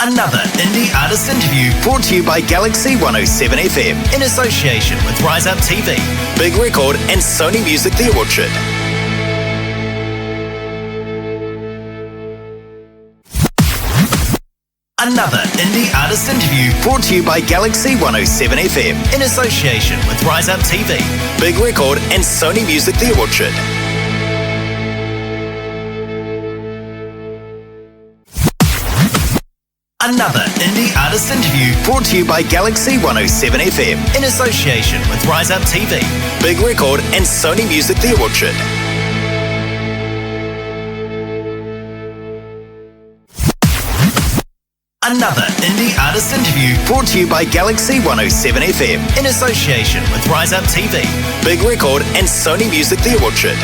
Another indie artist interview brought to you by Galaxy107fm in association with Rise Up TV, Big Record and Sony Music The Orchard. Another indie artist interview brought to you by Galaxy107fm in association with Rise Up TV, Big Record and Sony Music The Orchard. Another indie artist interview brought to you by Galaxy107fm in association with Rise Up TV, Big Record and Sony Music The Orchard. Another indie artist interview brought to you by Galaxy107fm in association with Rise Up TV, Big Record and Sony Music The Orchard.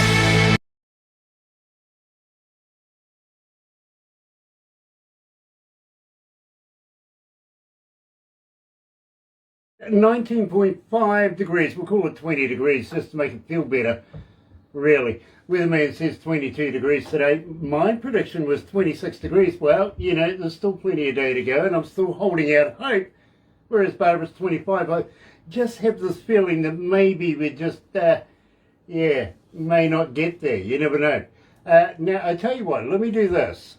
At 19.5 degrees, we'll call it 20 degrees just to make it feel better, really. Weatherman says 22 degrees today. My prediction was 26 degrees. Well, you know, there's still plenty of day to go and I'm still holding out hope. Whereas Barbara's 25. I just have this feeling that maybe we just, may not get there. You never know. Now, I tell you what, let me do this.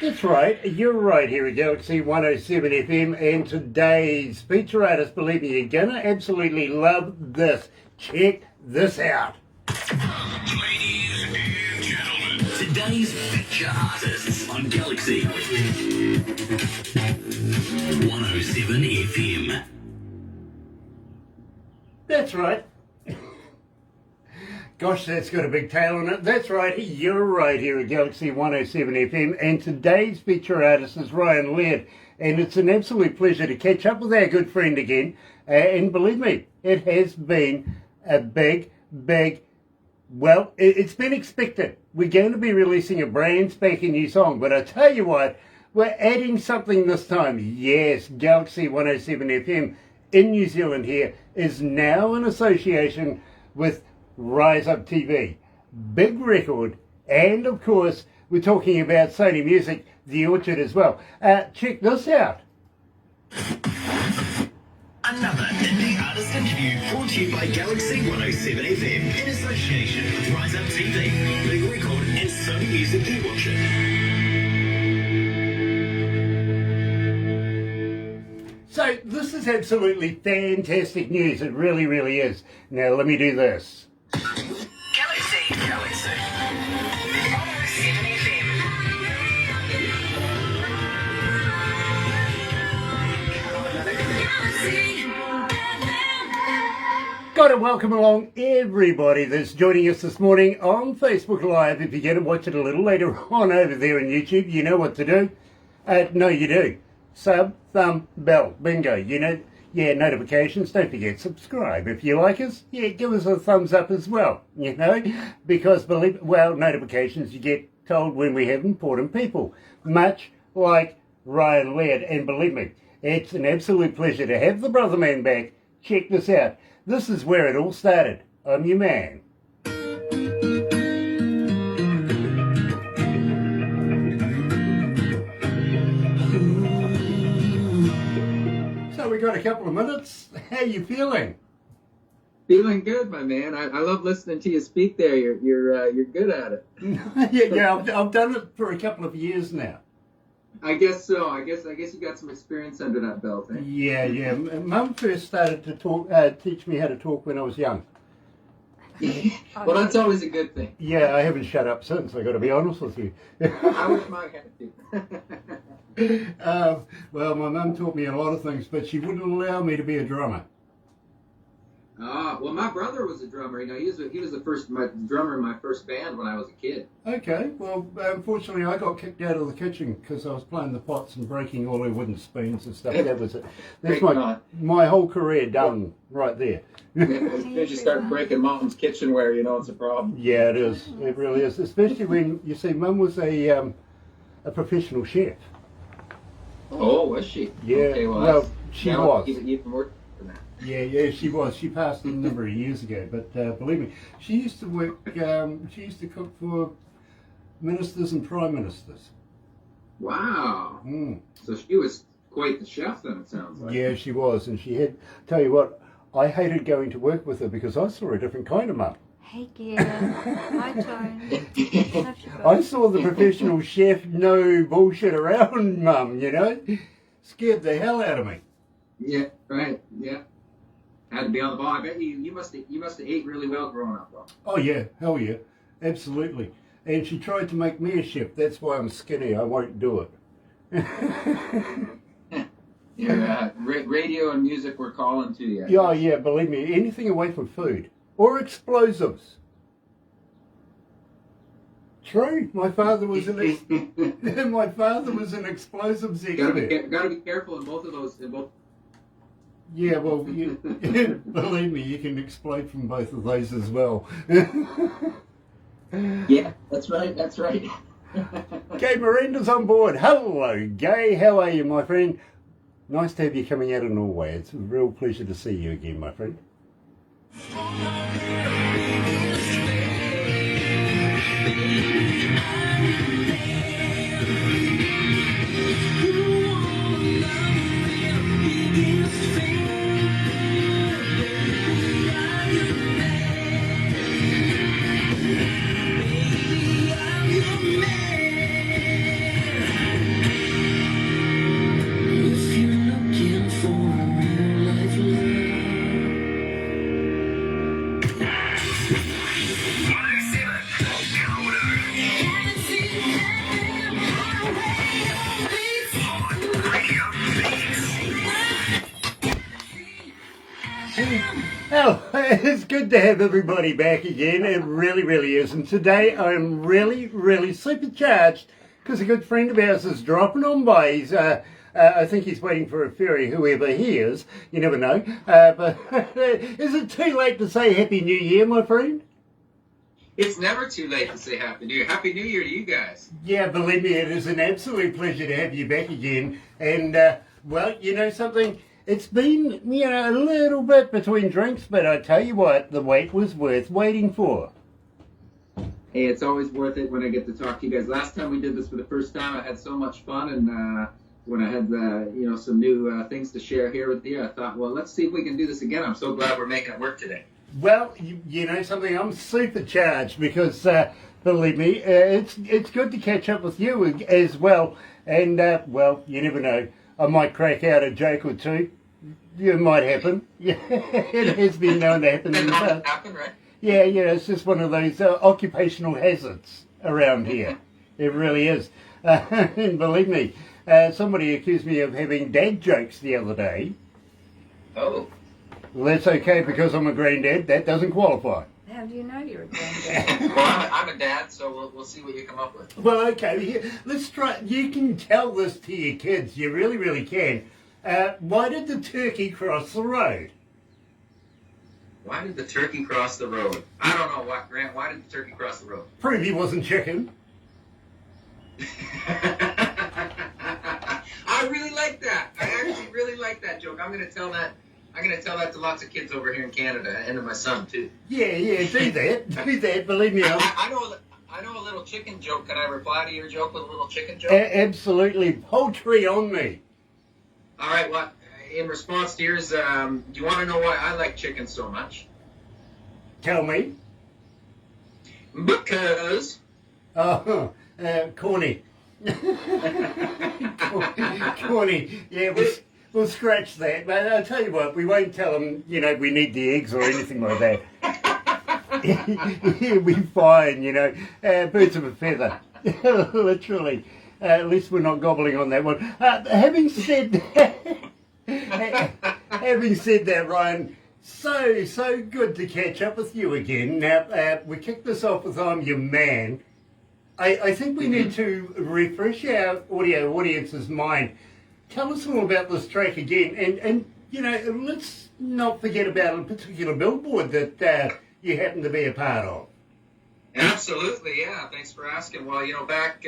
That's right, you're right here at Galaxy 107 FM, and today's feature artist, believe me, you're gonna absolutely love this. Check this out. Ladies and gentlemen, today's feature artists on Galaxy 107 FM. That's right. Gosh, that's got a big tail on it. That's right, you're right here at Galaxy 107 FM, and today's feature artist is Ryan Laird, and it's an absolute pleasure to catch up with our good friend again, and believe me, it has been a big, well, it's been expected. We're going to be releasing a brand spanking new song, but I tell you what, we're adding something this time. Yes, Galaxy 107 FM in New Zealand here is now in association with Rise Up TV, Big Record, and of course, we're talking about Sony Music, The Orchard as well. Check this out. Another indie artist interview brought to you by Galaxy107fm in association with Rise Up TV, Big Record and Sony Music The Orchard. So, this is absolutely fantastic news. It really, really is. Now, let me do this. Galaxy 107 FM. Got to welcome along everybody that's joining us this morning on Facebook Live. If you're going to watch it a little later on over there on YouTube, you know what to do. No, you do. Sub, thumb, bell, bingo. You know, notifications. Don't forget, subscribe. If you like us, give us a thumbs up as well, you know, because notifications, you get told when we have important people, much like Ryan Laird. And believe me, it's an absolute pleasure to have the brother man back. Check this out. This is where it all started. I'm your man. So we got a couple of minutes. How you feeling? Feeling good, my man. I love listening to you speak there. You're good at it. I've done it for a couple of years now. I guess so. I guess you got some experience under that belt. Eh? Yeah. Mum first started to teach me how to talk when I was young. Well, that's always a good thing. Yeah, I haven't shut up since. I got to be honest with you. I wish mine had to. Well, my mum taught me a lot of things, but she wouldn't allow me to be a drummer. Well, my brother was a drummer. You know, he was the first drummer in my first band when I was a kid. Okay. Well, unfortunately, I got kicked out of the kitchen because I was playing the pots and breaking all the wooden spoons and stuff. That was it. That's my whole career done right there. As soon as you start breaking mom's kitchenware, you know it's a problem. Yeah, it is. It really is. Especially when you see, Mum was a professional chef. Oh, was she? Yeah. Okay, well she was. Even more than that. Yeah, she was. She passed a number of years ago, but believe me, she used to work. She used to cook for ministers and prime ministers. Wow. Mm. So she was quite the chef then, it sounds like. Yeah, she was, and she had. Tell you what, I hated going to work with her because I saw a different kind of mum. Hey, Gavin. Hi, Tone. I saw the professional chef, no bullshit around mum, you know? Scared the hell out of me. Yeah, right. Yeah. Had to be on the ball. I bet you must have ate really well growing up, though. Oh, yeah, hell yeah, absolutely. And she tried to make me a chef. That's why I'm skinny. I won't do it. Yeah, radio and music were calling to you. Yeah, yeah, believe me, anything away from food or explosives. True, my father was an explosives expert. Gotta be careful in both of those. Yeah, well, believe me, you can explode from both of those as well. Yeah, that's right. That's right. Gay Miranda's on board. Hello, Gay. How are you, my friend? Nice to have you coming out of Norway. It's a real pleasure to see you again, my friend. Oh, it's good to have everybody back again. It really, really is. And today I'm really, really supercharged because a good friend of ours is dropping on by. He's, I think he's waiting for a ferry, whoever he is. You never know. But is it too late to say Happy New Year, my friend? It's never too late to say Happy New Year. Happy New Year to you guys. Yeah, believe me, it is an absolute pleasure to have you back again. And, well, you know something? It's been, you know, a little bit between drinks, but I tell you what, the wait was worth waiting for. Hey, it's always worth it when I get to talk to you guys. Last time we did this for the first time, I had so much fun, and when I had, you know, some new things to share here with you, I thought, well, let's see if we can do this again. I'm so glad we're making it work today. Well, you know something, I'm supercharged because, believe me, it's good to catch up with you as well. And, well, you never know, I might crack out a joke or two. It might happen. Yeah, it has been known to happen in the past. Happen, right? Yeah, it's just one of those occupational hazards around here. It really is. And believe me, somebody accused me of having dad jokes the other day. Oh. Well, that's okay because I'm a granddad. That doesn't qualify. How do you know you're a granddad? Well, I'm a dad, so we'll see what you come up with. Well, okay, let's try. You can tell this to your kids. You really, really can. Why did the turkey cross the road? Why did the turkey cross the road? I don't know, what, Grant. Why did the turkey cross the road? Prove he wasn't chicken. I really like that. I actually really like that joke. I'm gonna tell that to lots of kids over here in Canada, and to my son too. Yeah, do that. Do that. Believe me. I know a little chicken joke. Can I reply to your joke with a little chicken joke? Absolutely. Poultry on me. All right. Well, in response to yours, do you want to know why I like chicken so much? Tell me. Because. Corny. Corny. Yeah, we'll scratch that. But I'll tell you what, we won't tell them, you know, we need the eggs or anything like that. He'll be fine, you know. Birds of a feather. Literally. At least we're not gobbling on that one. Having said that, Ryan, so good to catch up with you again. Now, we kicked this off with I'm Your Man. I think we need to refresh our audio audience's mind. Tell us all about this track again, and you know, let's not forget about a particular billboard that you happen to be a part of. Absolutely, yeah. Thanks for asking. Well, you know, back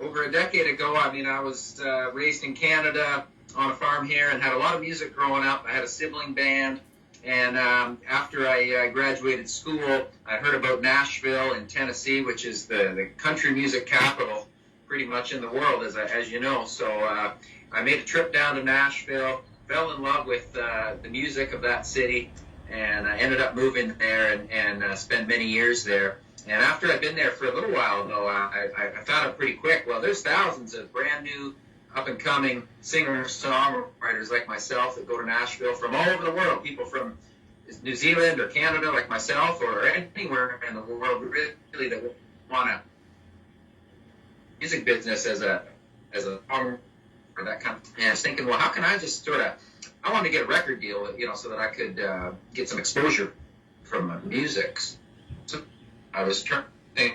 over a decade ago, I mean, I was raised in Canada on a farm here and had a lot of music growing up. I had a sibling band, And after I graduated school, I heard about Nashville in Tennessee, which is the country music capital pretty much in the world, as you know. So I made a trip down to Nashville, fell in love with the music of that city, and I ended up moving there and spent many years there. And after I'd been there for a little while, though, I found out pretty quick, well, there's thousands of brand new, up-and-coming singer-songwriters like myself that go to Nashville from all over the world, people from New Zealand or Canada like myself or anywhere in the world really that want a music business as a song or that kind of thing. And I was thinking, well, how can I just I wanted to get a record deal, so that I could get some exposure from music. So I was trying to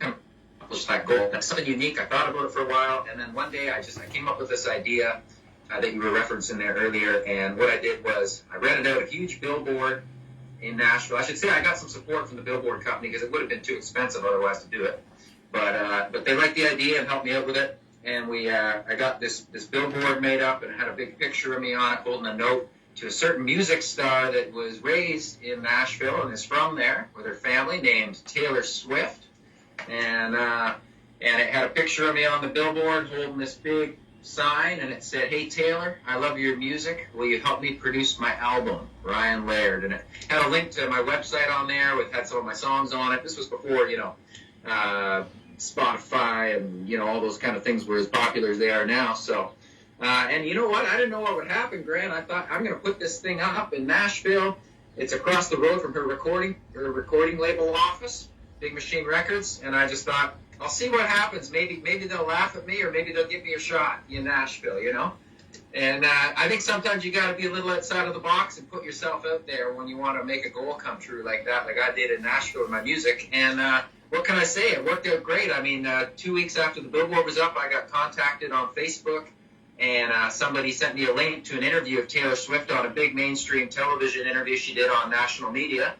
accomplish that goal. That's something unique. I thought about it for a while, and then one day I came up with this idea that you were referencing there earlier, and what I did was I rented out a huge billboard in Nashville. I should say I got some support from the billboard company because it would have been too expensive otherwise to do it. But they liked the idea and helped me out with it, and I got this billboard made up, and it had a big picture of me on it holding a note to a certain music star that was raised in Nashville and is from there with her family, named Taylor Swift. And it had a picture of me on the billboard holding this big sign, and it said, "Hey Taylor, I love your music. Will you help me produce my album, Ryan Laird?" And it had a link to my website on there, which had some of my songs on it. This was before, Spotify and, all those kind of things were as popular as they are now. So, and you know what? I didn't know what would happen, Grant. I thought, I'm going to put this thing up in Nashville. It's across the road from her recording label office, Big Machine Records. And I just thought, I'll see what happens. Maybe they'll laugh at me, or maybe they'll give me a shot in Nashville, And I think sometimes you got to be a little outside of the box and put yourself out there when you want to make a goal come true like that, like I did in Nashville with my music. And what can I say? It worked out great. I mean, 2 weeks after the billboard was up, I got contacted on Facebook, and somebody sent me a link to an interview of Taylor Swift on a big mainstream television interview she did on national media.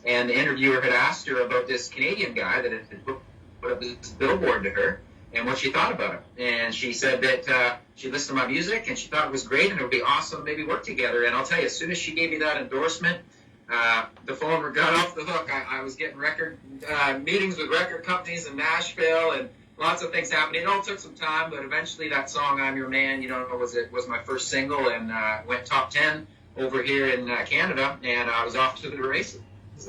And the interviewer had asked her about this Canadian guy that had put up this billboard to her and what she thought about it. And she said that she listened to my music and she thought it was great and it would be awesome to maybe work together. And I'll tell you, as soon as she gave me that endorsement, the phone got off the hook. I was getting record meetings with record companies in Nashville and lots of things happening. It all took some time, but eventually that song, "I'm Your Man," was my first single and went top 10 over here in Canada, and I was off to the races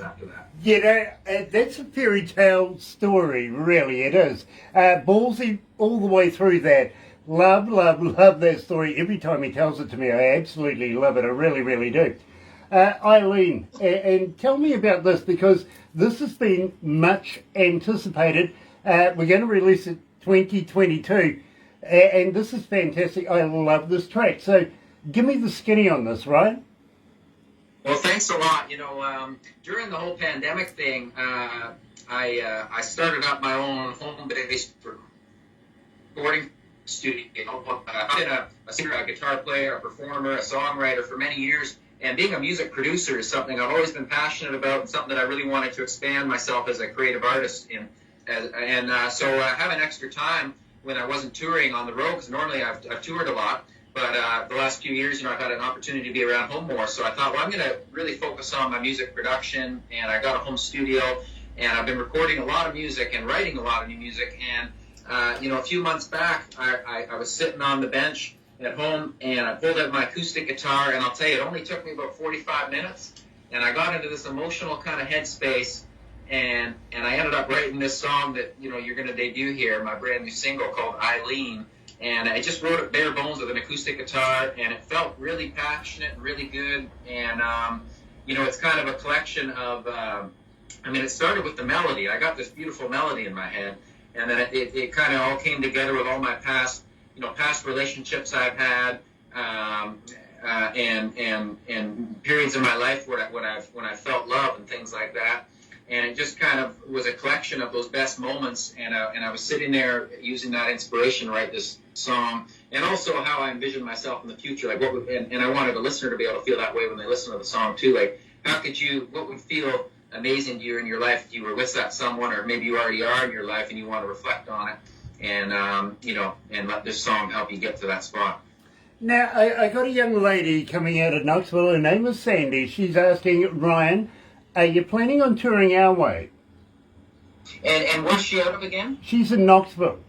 after that. That's a fairy tale story, really, it is. Ballsy all the way through that. Love that story. Every time he tells it to me, I absolutely love it. I really, really do. Eileen, and tell me about this, because this has been much anticipated. We're going to release it 2022, and this is fantastic. I love this track. So give me the skinny on this, right? Well, thanks a lot. During the whole pandemic thing, I started up my own home-based recording studio. I've been a singer, a guitar player, a performer, a songwriter for many years. And being a music producer is something I've always been passionate about and something that I really wanted to expand myself as a creative artist in. So having extra time when I wasn't touring on the road, because normally I've toured a lot, but the last few years, I've had an opportunity to be around home more. So I thought, well, I'm going to really focus on my music production, and I got a home studio, and I've been recording a lot of music and writing a lot of new music. And, a few months back, I was sitting on the bench at home, and I pulled out my acoustic guitar, and I'll tell you, it only took me about 45 minutes, and I got into this emotional kind of headspace, and I ended up writing this song that, you're going to debut here, my brand new single called Eileen, and I just wrote it bare bones with an acoustic guitar, and it felt really passionate and really good, and, it's kind of a collection of, it started with the melody. I got this beautiful melody in my head, and then it kind of all came together with all my past relationships I've had, and periods in my life when I felt love and things like that. And it just kind of was a collection of those best moments. And I was sitting there using that inspiration to write this song, and also how I envisioned myself in the future. Like and I wanted the listener to be able to feel that way when they listen to the song too. Like, what would feel amazing to you in your life if you were with that someone, or maybe you already are in your life and you want to reflect on it, and and let this song help you get to that spot. Now, I got a young lady coming out of Knoxville. Her name is Sandy. She's asking, Ryan, are you planning on touring our way? And where's she out of again? She's in Knoxville.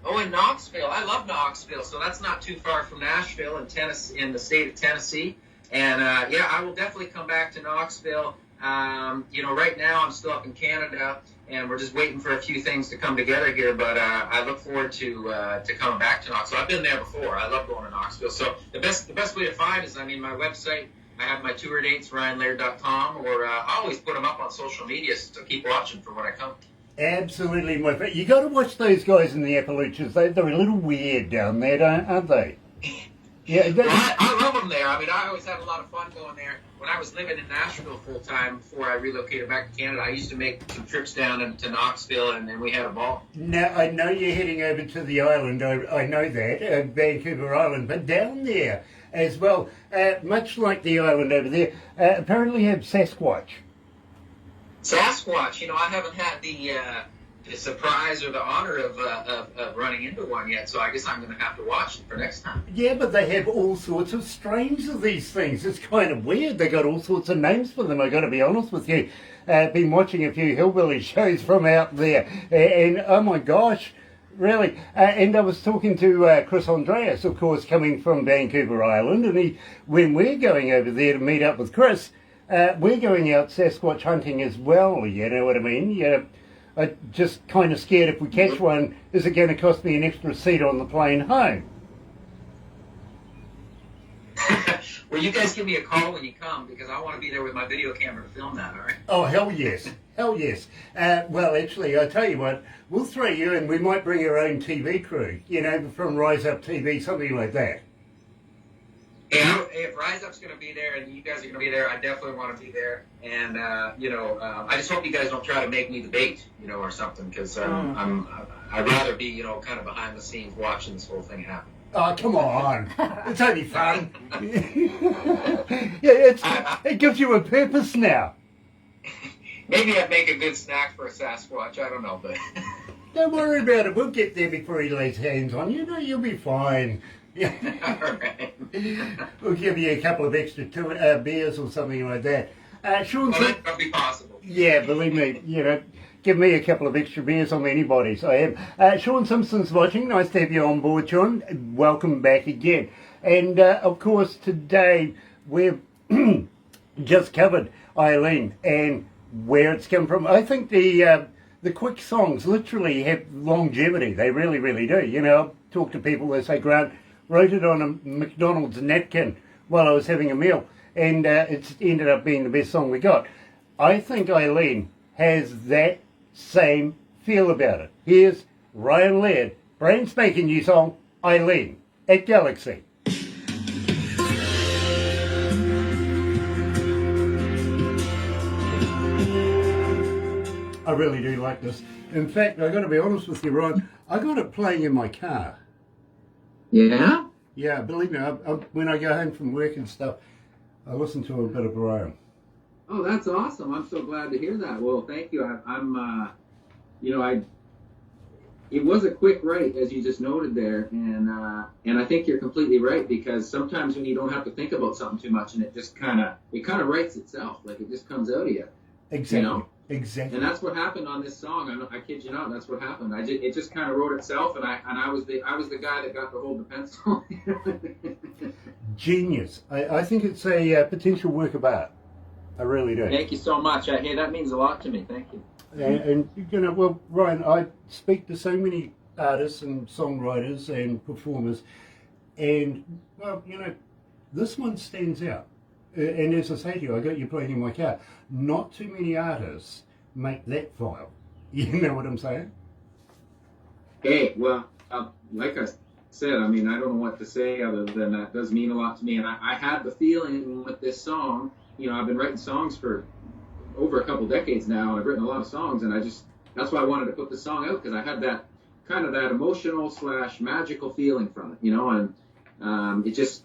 Oh, in Knoxville. I love Knoxville, so that's not too far from Nashville in Tennessee, in the state of Tennessee. And yeah, I will definitely come back to Knoxville. Right now I'm still up in Canada, and we're just waiting for a few things to come together here. But I look forward to coming back to Knoxville. I've been there before. I love going to Knoxville. So the best way to find is, my website. I have my tour dates, ryanlaird.com, or I always put them up on social media, so keep watching for when I come. Absolutely, my friend. You got to watch those guys in the Appalachians. They're a little weird down there, aren't they? Yeah, I love them there. I always had a lot of fun going there. When I was living in Nashville full time before I relocated back to Canada, I used to make some trips down to Knoxville, and then we had a ball. Now, I know you're heading over to the island. I know that, Vancouver Island, but down there as well, much like the island over there, apparently have Sasquatch. Sasquatch, I haven't had the surprise or the honor of running into one yet, so I guess I'm going to have to watch it for next time. Yeah, but they have all sorts of strains of these things. It's kind of weird. They got all sorts of names for them, I got to be honest with you. Been watching a few hillbilly shows from out there, and oh my gosh, really. And I was talking to Chris Andreas, of course, coming from Vancouver Island, and when we're going over there to meet up with Chris, we're going out Sasquatch hunting as well, you know what I mean? Yeah, I'm just kind of scared if we catch one, is it going to cost me an extra seat on the plane home? Well, you guys give me a call when you come, because I want to be there with my video camera to film that, all right? Oh, hell yes. Hell yes. Well, actually, I tell you what, we'll throw you in. We might bring our own TV crew, from Rise Up TV, something like that. Yeah, if Rise Up's going to be there and you guys are going to be there, I definitely want to be there. And, I just hope you guys don't try to make me the bait, or something, because I'd rather be, kind of behind the scenes watching this whole thing happen. Oh, come on. It's only fun. Yeah, it gives you a purpose now. Maybe I'd make a good snack for a Sasquatch. I don't know, but... Don't worry about it. We'll get there before he lays hands on you. You'll be fine. All right. We'll give you a couple of extra beers or something like that. Sean, that'll be possible. Yeah, believe me, give me a couple of extra beers on anybody's. I am. Sean Simpson's watching. Nice to have you on board, Sean. Welcome back again. And, of course, today we've just covered Eileen and where it's come from. I think the quick songs literally have longevity. They really, really do. I've talked to people, they say, Grant, wrote it on a McDonald's napkin while I was having a meal, and it's ended up being the best song we got. I think Eileen has that same feel about it. Here's Ryan Laird, brand spanking new song, Eileen, at Galaxy. I really do like this. In fact, I got to be honest with you, Ryan, I got it playing in my car. Yeah? Yeah, believe me, when I go home from work and stuff, I listen to a bit of Ryan. Oh, that's awesome. I'm so glad to hear that. Well, thank you. It was a quick write, as you just noted there, and I think you're completely right, because sometimes when you don't have to think about something too much, and it just kind of writes itself, like it just comes out of you. Exactly. Exactly. And that's what happened on this song. I kid you not. That's what happened. It just kind of wrote itself, and I was the guy that got to hold the pencil. Genius. I think it's a potential work of art. I really do. Thank you so much. Hey, that means a lot to me. Thank you. And well, Ryan, I speak to so many artists and songwriters and performers, and well, this one stands out. And as I say to you, I got you playing in my car. Not too many artists make that file. You know what I'm saying? Hey, well, like I said, I don't know what to say other than that does mean a lot to me. And I had the feeling with this song, I've been writing songs for over a couple decades now, and I've written a lot of songs, and that's why I wanted to put this song out, because I had that kind of that emotional / magical feeling from it, and it just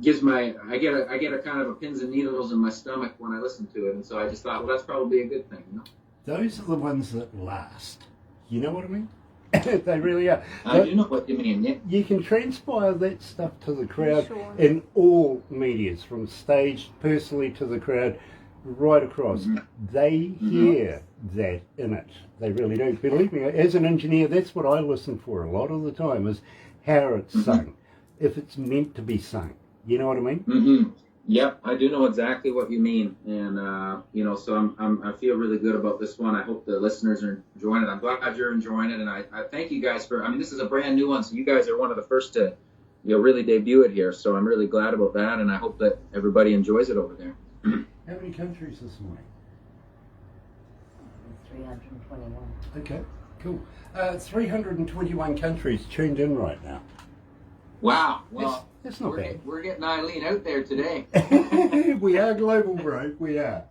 gives I get a kind of a pins and needles in my stomach when I listen to it, and so I just thought, well, that's probably a good thing, Those are the ones that last. You know what I mean? They really are. I do know what you mean. Yeah. You can transpire that stuff to the crowd Sure. in all medias, from stage, personally to the crowd, right across. They hear that in it. They really do. Believe me, as an engineer, that's what I listen for a lot of the time, is how it's sung, if it's meant to be sung. You know what I mean? Yep, I do know exactly what you mean, and so I feel really good about this one. I hope the listeners are enjoying it. I'm glad you're enjoying it, and I thank you guys for. I mean, this is a brand new one, so you guys are one of the first to, really debut it here. So I'm really glad about that, and I hope that everybody enjoys it over there. How many countries this morning? 321. Okay, cool. 321 countries tuned in right now. Wow, well, That's not bad. we're getting Eileen out there today. We are global, bro. We are.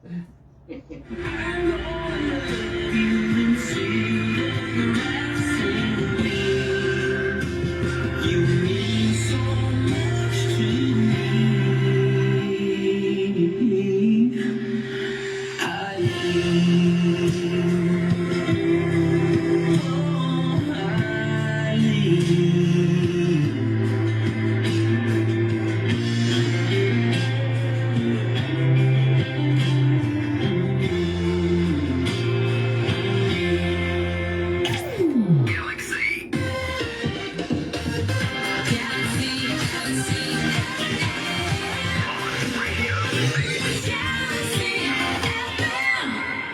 Galaxy.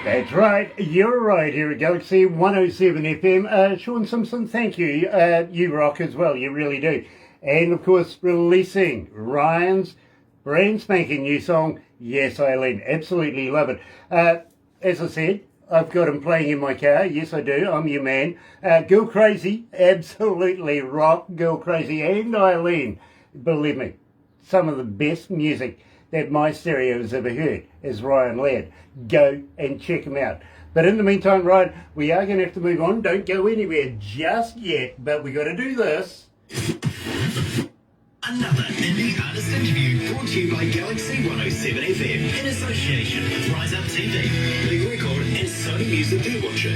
That's right, you're right here at Galaxy 107 FM. Sean Simpson, thank you. You rock as well, you really do. And of course, releasing Ryan's brand spanking new song, Yes Eileen. Absolutely love it. As I said, I've got him playing in my car. Yes, I do. I'm your man. Girl Crazy, absolutely rock. Girl Crazy and Eileen, believe me, some of the best music that my stereo has ever heard is Ryan Laird. Go and check him out. But in the meantime, Ryan, we are going to have to move on. Don't go anywhere just yet, but we got to do this. Another indie artist interview brought to you by Galaxy 107 FM in association with Rise Up TV, Big Record and Sony Music Do Watch It.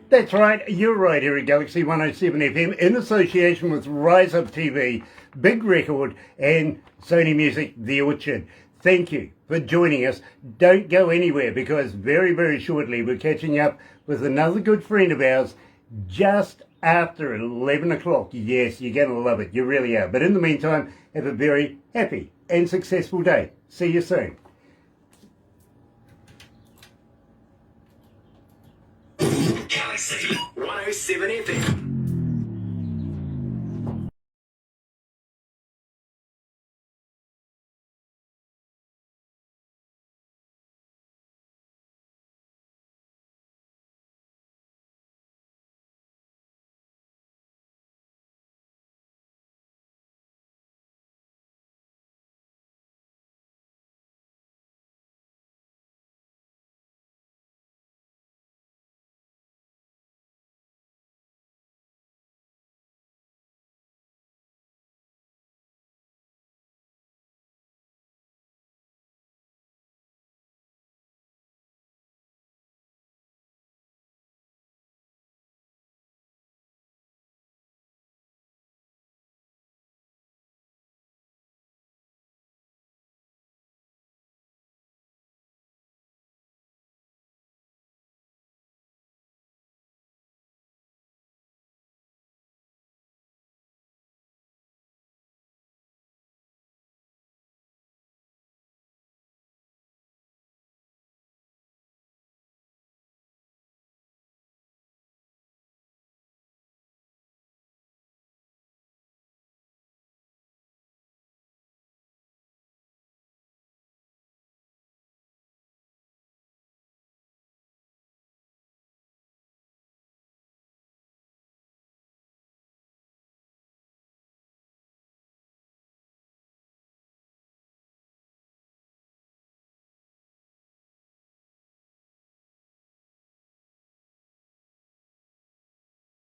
That's right, you're right here at Galaxy 107 FM in association with Rise Up TV, Big Record and Sony Music The Orchard. Thank you for joining us. Don't go anywhere because very, very shortly we're catching up with another good friend of ours just after 11 o'clock. Yes, you're going to love it. You really are. But in the meantime, have a very happy and successful day. See you soon. Galaxy 107 FM.